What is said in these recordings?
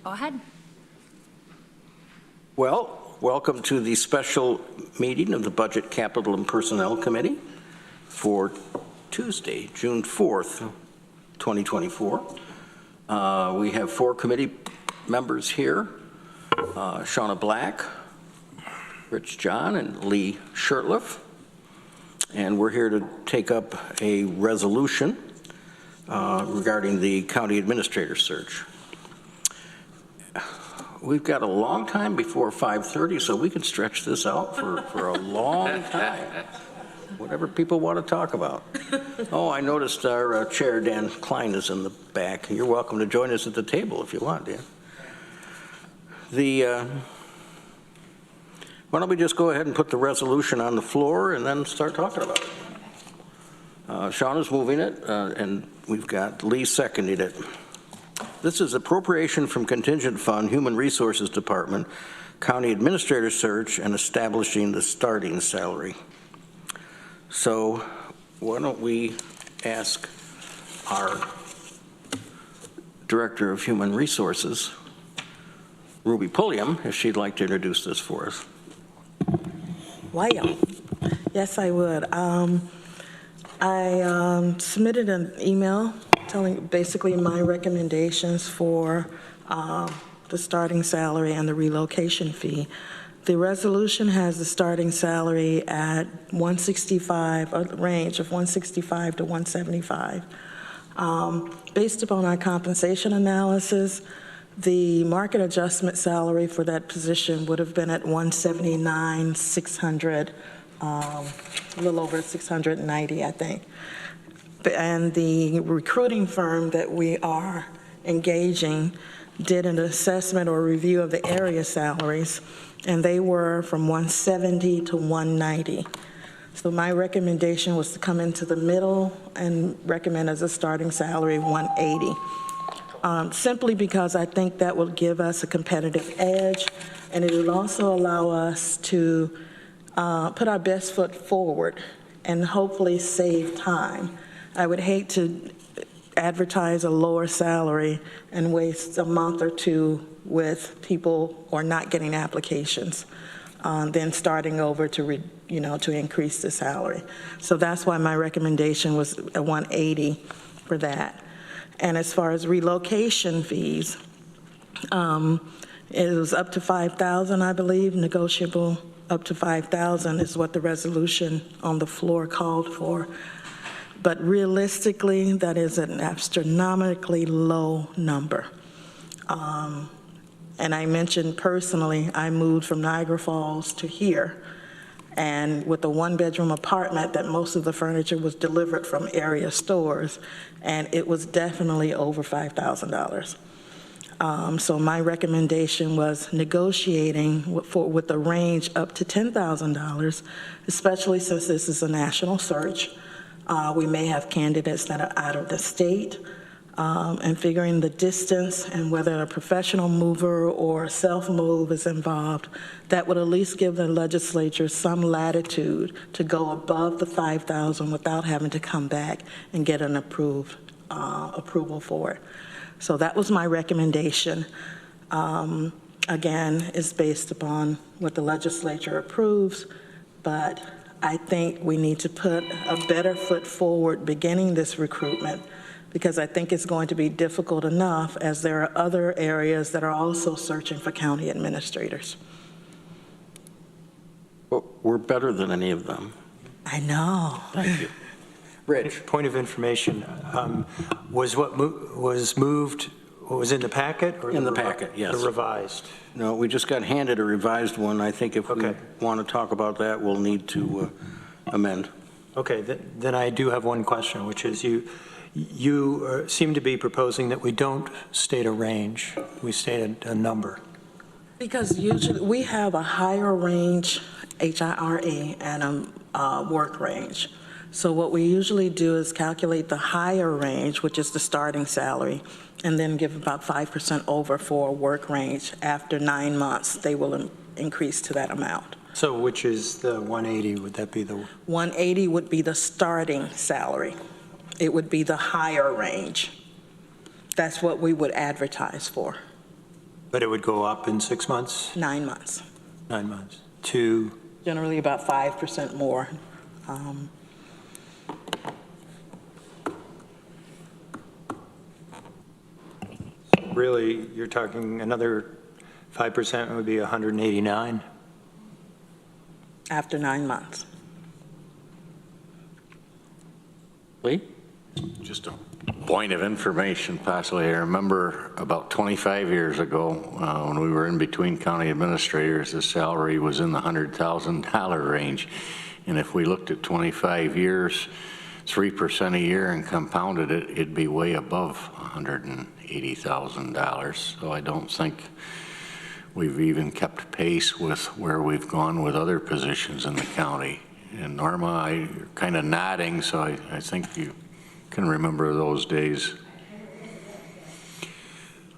Go ahead. Well, welcome to the special meeting of the Budget, Capital, and Personnel Committee for Tuesday, June 4th, 2024. We have 4 committee members here, Shauna Black, Rich John, and Lee Shurtleff. And we're here to take up a resolution regarding the county administrator search. We've got a long time before 5:30, so we can stretch this out for a long time. Whatever people want to talk about. Oh, I noticed our chair, Dan Klein, is in the back. You're welcome to join us at the table if you want, Dan. Why don't we just go ahead and put the resolution on the floor and then start talking about it. Shauna's moving it, and we've got Lee seconding it. This is appropriation from Contingent Fund, Human Resources Department, County Administrator Search, and establishing the starting salary. So why don't we ask our Director of Human Resources, Ruby Pulliam, if she'd like to introduce this for us. Well, yes, I would. I submitted an email telling basically my recommendations for the starting salary and the relocation fee. The resolution has the starting salary at 165, a range of 165 to 175. Based upon our compensation analysis, the market adjustment salary for that position would have been at 179,600, a little over 690, I think. And the recruiting firm that we are engaging did an assessment or review of the area salaries, and they were from 170 to 190. So my recommendation was to come into the middle and recommend as a starting salary 180. Simply because I think that will give us a competitive edge, and it will also allow us to put our best foot forward and hopefully save time. I would hate to advertise a lower salary and waste a month or two with people or not getting applications, then starting over to to increase the salary. So that's why my recommendation was a 180 for that. And as far as relocation fees, it was up to $5,000, I believe, negotiable up to $5,000 is what the resolution on the floor called for. But realistically, that is an astronomically low number. And I mentioned personally, I moved from Niagara Falls to here, and with a 1-bedroom apartment that most of the furniture was delivered from area stores, and it was definitely over $5,000. So my recommendation was negotiating with a range up to $10,000, especially since this is a national search. We may have candidates that are out of the state, and figuring the distance and whether a professional mover or self-move is involved, that would at least give the legislature some latitude to go above the $5,000 without having to come back and get an approval for it. So that was my recommendation. Again, it's based upon what the legislature approves, but I think we need to put a better foot forward beginning this recruitment, because I think it's going to be difficult enough as there are other areas that are also searching for county administrators. Well, we're better than any of them. I know. Thank you. Rich. Point of information, was what was moved, what was in the packet? Or in the packet, yes. The revised? No, we just got handed a revised one. I think if we want to talk about that, we'll need to amend. Okay, then I do have one question, which is you seem to be proposing that we don't state a range, we state a number. Because usually we have a higher range, HIRE, and a work range. So what we usually do is calculate the higher range, which is the starting salary, and then give about 5% over for a work range. After 9 months, they will increase to that amount. So which is the 180? Would that be the? 180 would be the starting salary. It would be the higher range. That's what we would advertise for. But it would go up in 6 months, 9 months, 9 months, to, generally about 5% more. really, you're talking another 5% would be 189? After 9 months. Lee? Just a point of information, possibly. I remember about 25 years ago, when we were in between county administrators, the salary was in the $100,000 range. And if we looked at 25 years, 3% a year and compounded it, it'd be way above $180,000. So I don't think we've even kept pace with where we've gone with other positions in the county. And Norma, you're kind of nodding, so I think you can remember those days.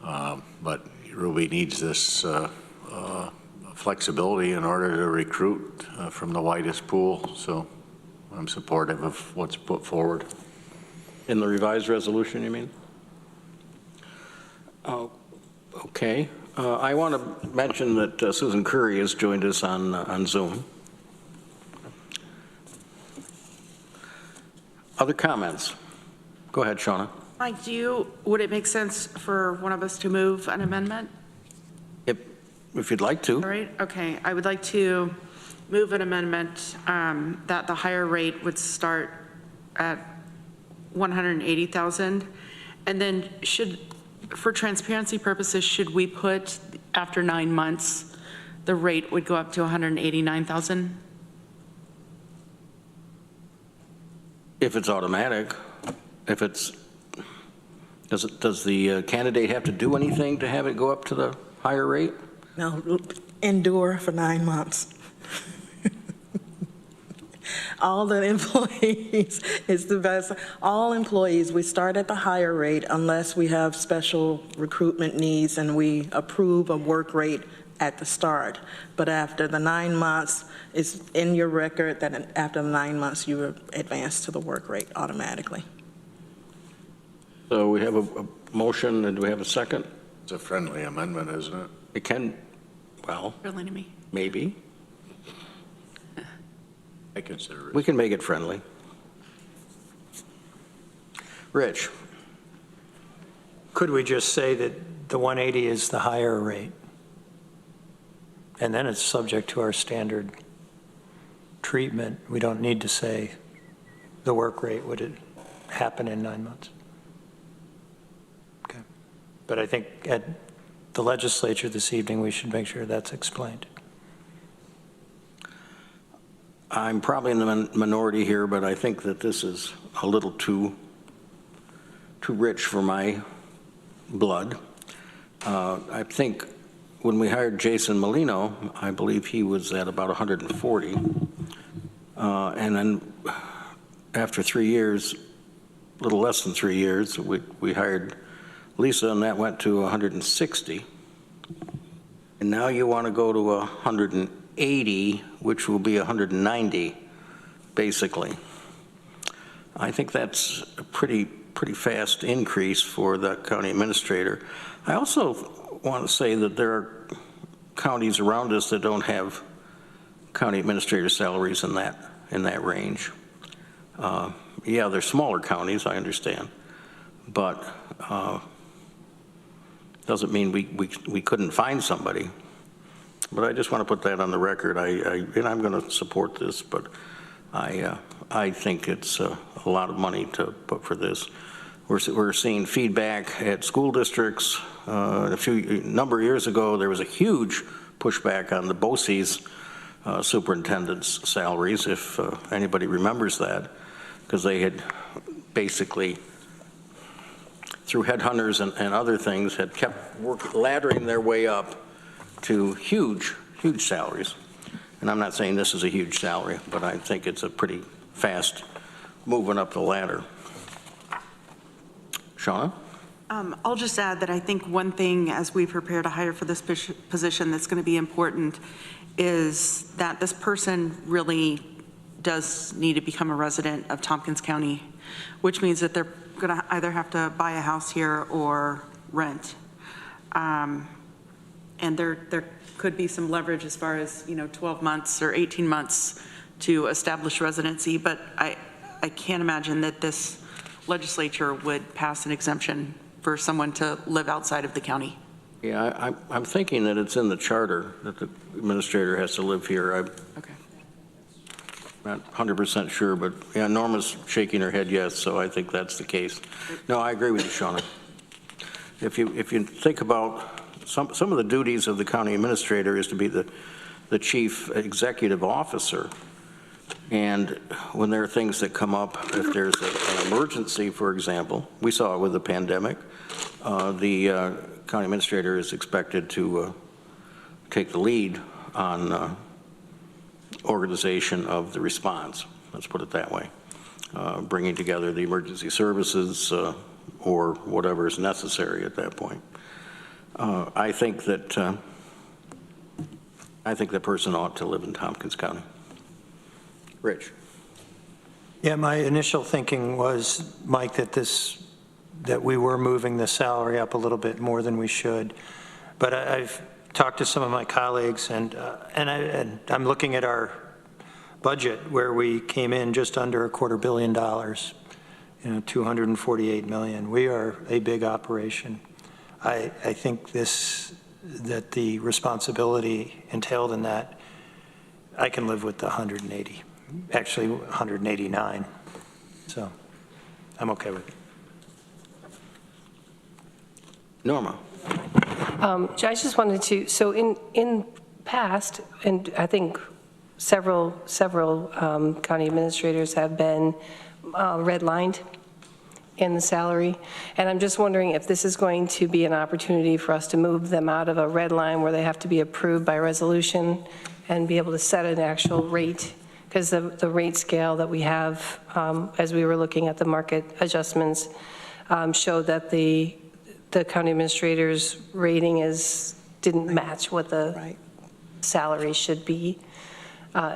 But Ruby needs this flexibility in order to recruit from the widest pool, so I'm supportive of what's put forward. In the revised resolution, you mean? Oh, okay. I want to mention that Susan Curry has joined us on Zoom. Other comments? Go ahead, Shauna. Mike, would it make sense for one of us to move an amendment? If you'd like to. All right, okay. I would like to move an amendment that the higher rate would start at $180,000. And then for transparency purposes, should we put after 9 months, the rate would go up to $189,000? If it's automatic, if it's, does the candidate have to do anything to have it go up to the higher rate? No, endure for 9 months. All the employees, it's the best. All employees, we start at the higher rate unless we have special recruitment needs and we approve a work rate at the start. But after the 9 months, it's in your record that after the 9 months, you advance to the work rate automatically. So we have a motion, and do we have a second? It's a friendly amendment, isn't it? It can, well, Friendly to me. maybe. I consider it. We can make it friendly. Rich? could we just say that the 180 is the higher rate? And then it's subject to our standard treatment. We don't need to say the work rate, would it happen in 9 months? Okay. But I think at the legislature this evening, we should make sure that's explained. I'm probably in the minority here, but I think that this is a little too rich for my blood. I think when we hired Jason Molino, I believe he was at about 140. And then after 3 years, a little less than 3 years, we hired Lisa, and that went to 160. And now you want to go to 180, which will be 190, basically. I think that's a pretty fast increase for the county administrator. I also want to say that there are counties around us that don't have county administrator salaries in that range. Yeah, they're smaller counties, I understand, but doesn't mean we couldn't find somebody. But I just want to put that on the record. And I'm going to support this, but I think it's a lot of money to put for this. We're seeing feedback at school districts. A number of years ago, there was a huge pushback on the BOCES superintendent's salaries, if anybody remembers that, because they had basically, through headhunters and other things, had kept laddering their way up to huge salaries. And I'm not saying this is a huge salary, but I think it's a pretty fast moving up the ladder. Shauna? I'll just add that I think one thing as we prepare to hire for this position that's going to be important is that this person really does need to become a resident of Tompkins County, which means that they're going to either have to buy a house here or rent. and there could be some leverage as far as, 12 months or 18 months to establish residency, but I can't imagine that this legislature would pass an exemption for someone to live outside of the county. Yeah, I'm thinking that it's in the charter that the administrator has to live here. I'm Okay. not 100% sure, but yeah, Norma's shaking her head yes, so I think that's the case. No, I agree with you, Shauna. If you think about some of the duties of the county administrator is to be the chief executive officer. And when there are things that come up, if there's an emergency, for example, we saw it with the pandemic, the county administrator is expected to take the lead on organization of the response, let's put it that way, bringing together the emergency services or whatever is necessary at that point. I think that person ought to live in Tompkins County. Rich. Yeah, my initial thinking was, Mike, that we were moving the salary up a little bit more than we should. But I've talked to some of my colleagues, and I'm looking at our budget where we came in just under $250 million, $248 million. We are a big operation. I think that the responsibility entailed in that, I can live with the 180. Actually 189, so I'm okay with it. Norma. I just wanted to, so in past, and I think several county administrators have been redlined in the salary, and I'm just wondering if this is going to be an opportunity for us to move them out of a red line where they have to be approved by resolution and be able to set an actual rate. Because the rate scale that we have, as we were looking at the market adjustments, showed that the county administrator's rating didn't match what the salary should be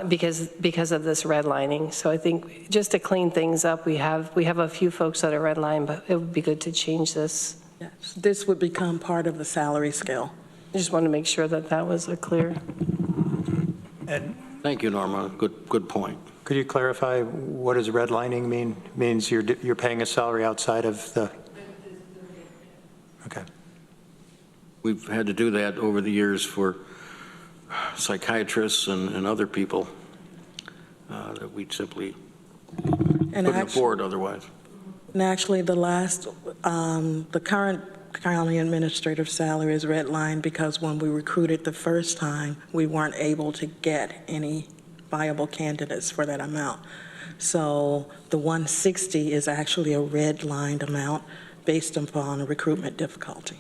because of this redlining. So I think just to clean things up, we have a few folks that are redlined, but it would be good to change this. Yes, this would become part of the salary scale. I just want to make sure that was a clear. And Thank you, Norma. Good point. could you clarify what does redlining mean? Means you're paying a salary outside of the. Okay. We've had to do that over the years for psychiatrists and other people that we simply couldn't afford otherwise. And actually, the current county administrative salary is redlined because when we recruited the first time, we weren't able to get any viable candidates for that amount. So the 160 is actually a redlined amount based upon a recruitment difficulty.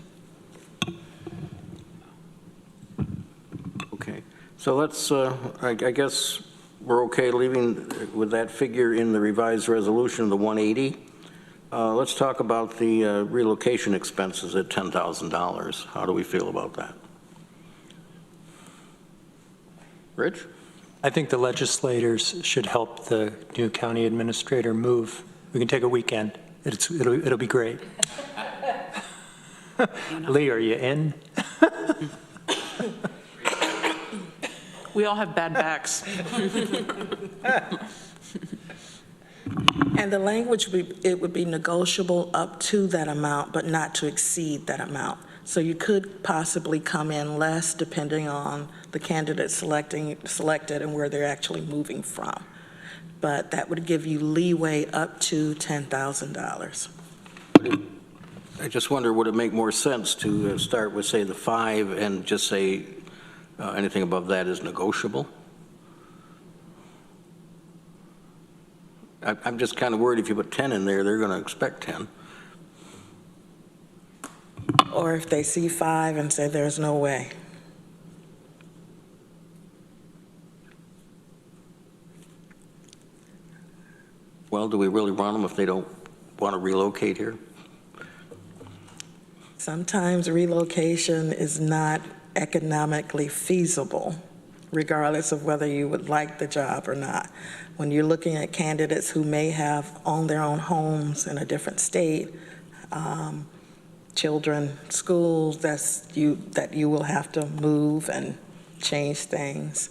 Okay. So let's, I guess we're okay leaving with that figure in the revised resolution, the 180. Let's talk about the relocation expenses at $10,000. How do we feel about that? Rich? I think the legislators should help the new county administrator move. We can take a weekend. It'll be great. Lee, are you in? We all have bad backs. And the language, it would be negotiable up to that amount, but not to exceed that amount. So you could possibly come in less depending on the candidate selected and where they're actually moving from. But that would give you leeway up to $10,000. I just wonder, would it make more sense to start with, say, the 5 and just say anything above that is negotiable? I'm just kind of worried if you put 10 in there, they're going to expect 10. Or if they see 5 and say there's no way. Well, do we really want them if they don't want to relocate here? Sometimes relocation is not economically feasible, regardless of whether you would like the job or not. When you're looking at candidates who may have owned their own homes in a different state, children, schools, that you will have to move and change things.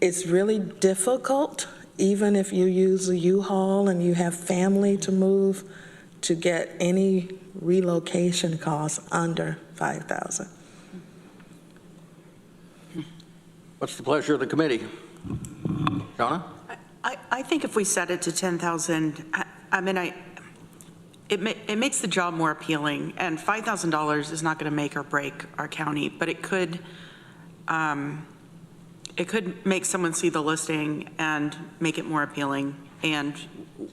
It's really difficult, even if you use a U-Haul and you have family to move, to get any relocation costs under $5,000. What's the pleasure of the committee? Donna? I think if we set it to 10,000, I mean, it makes the job more appealing, and $5,000 is not going to make or break our county, but it could make someone see the listing and make it more appealing, and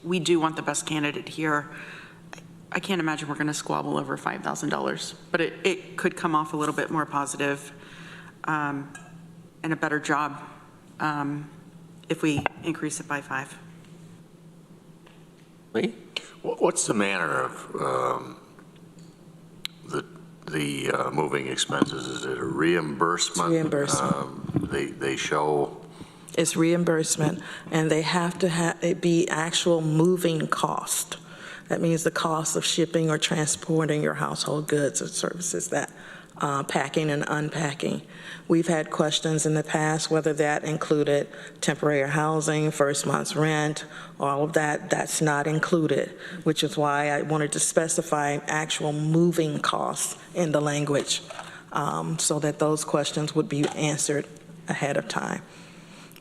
we do want the best candidate here. I can't imagine we're going to squabble over $5,000, but it could come off a little bit more positive and a better job if we increase it by 5. Lee? What's the manner of the moving expenses? Is it a reimbursement? Reimbursement. They show. It's reimbursement, and they have to it be actual moving cost. That means the cost of shipping or transporting your household goods or services, that packing and unpacking. We've had questions in the past whether that included temporary housing, first month's rent, all of that. That's not included, which is why I wanted to specify actual moving costs in the language so that those questions would be answered ahead of time.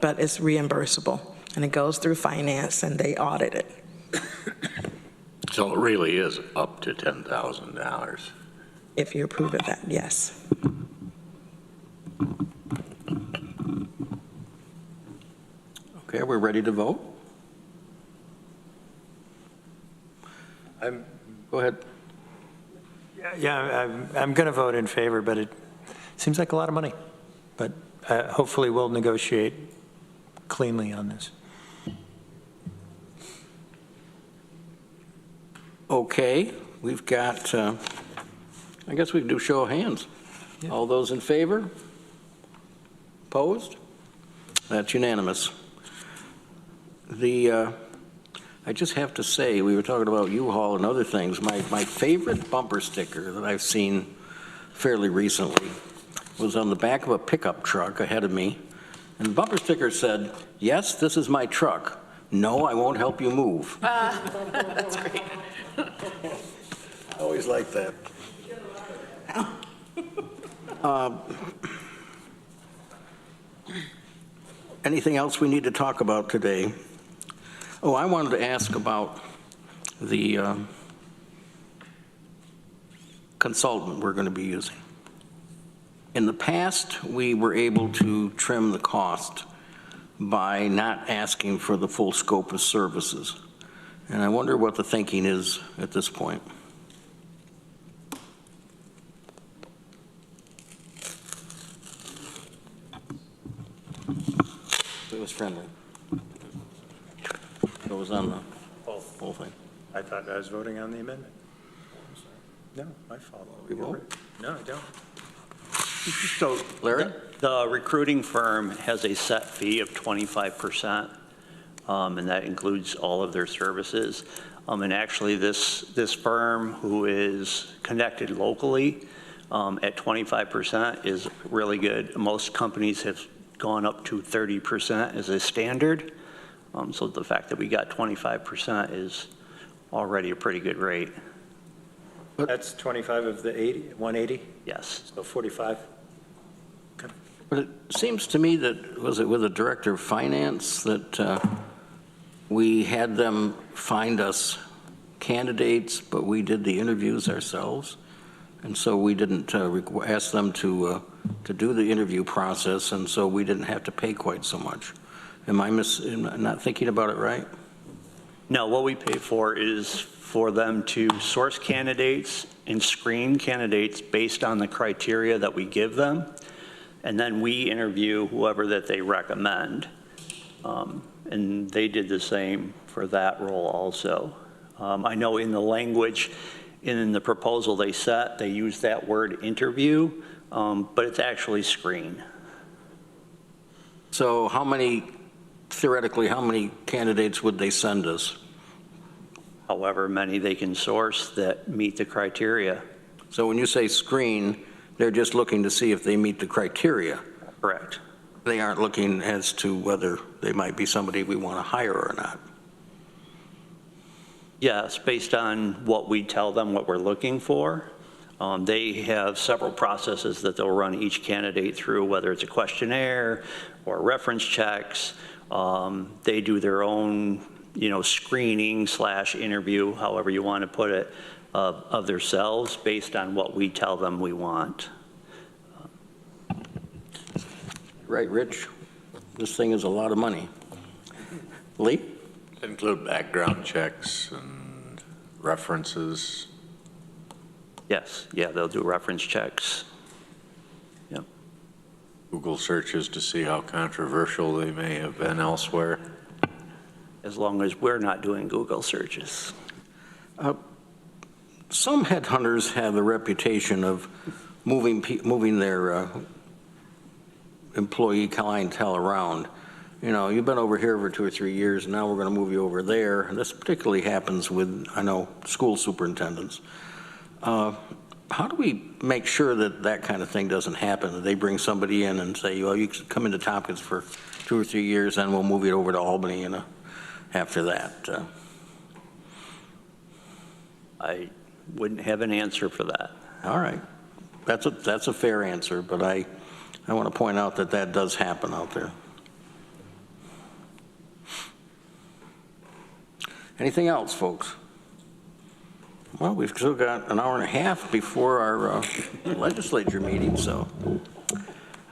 But it's reimbursable, and it goes through finance, and they audit it. So it really is up to $10,000. If you approve of that, yes. Okay, we're ready to vote? Go ahead. Yeah, I'm going to vote in favor, but it seems like a lot of money. But hopefully we'll negotiate cleanly on this. Okay, we've got, I guess we can do show of hands. Yeah. All those in favor? Opposed? That's unanimous. I just have to say, we were talking about U-Haul and other things. My favorite bumper sticker that I've seen fairly recently was on the back of a pickup truck ahead of me. And the bumper sticker said, "Yes, this is my truck. No, I won't help you move." That's great. I always like that. Anything else we need to talk about today? Oh, I wanted to ask about the consultant we're going to be using. In the past, we were able to trim the cost by not asking for the full scope of services. And I wonder what the thinking is at this point. It was friendly. It was on the whole thing. I thought I was voting on the amendment. No, my fault. We vote? No, I don't. So Larry? the recruiting firm has a set fee of 25%, and that includes all of their services. And actually, this firm, who is connected locally at 25%, is really good. Most companies have gone up to 30% as a standard. So the fact that we got 25% is already a pretty good rate. That's 25 of the 80, 180, Yes. so 45. But it seems to me that, was it with the director of finance, that we had them find us candidates, but we did the interviews ourselves. And so we didn't ask them to do the interview process, and so we didn't have to pay quite so much. Am I not thinking about it right? No, what we pay for is for them to source candidates and screen candidates based on the criteria that we give them. And then we interview whoever that they recommend. And they did the same for that role also. I know in the language, in the proposal they set, they use that word interview, but it's actually screen. So theoretically, how many candidates would they send us? however many they can source that meet the criteria. So when you say screen, they're just looking to see if they meet the criteria. Correct. They aren't looking as to whether they might be somebody we want to hire or not. Yes, based on what we tell them what we're looking for. They have several processes that they'll run each candidate through, whether it's a questionnaire or reference checks. They do their own, screening / interview, however you want to put it, of themselves based on what we tell them we want. Right, Rich? This thing is a lot of money. Lee? Include background checks and references. Yes, yeah, they'll do reference checks. Yep. Google searches to see how controversial they may have been elsewhere. As long as we're not doing Google searches. Some headhunters have the reputation of moving their employee clientele around. You've been over here for 2 or 3 years, and now we're going to move you over there. And this particularly happens with, I know, school superintendents. How do we make sure that that kind of thing doesn't happen? That they bring somebody in and say, well, you can come into Tompkins for 2 or 3 years, and we'll move you over to Albany after that. I wouldn't have an answer for that. All right. That's a fair answer, but I want to point out that that does happen out there. Anything else, folks? Well, we've still got an hour and a half before our legislature meeting, so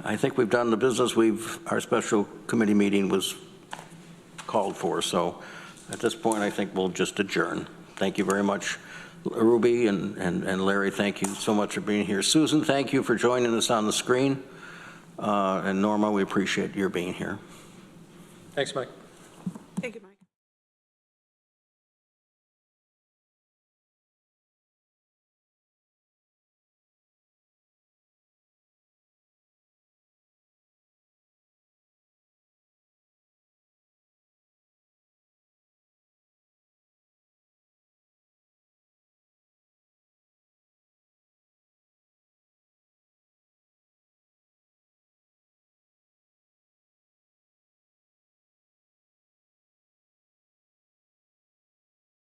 I think we've done the business our special committee meeting was called for. So at this point, I think we'll just adjourn. Thank you very much, Ruby and Larry. Thank you so much for being here. Susan, thank you for joining us on the screen. And Norma, we appreciate your being here. Thanks, Mike. Thank you, Mike.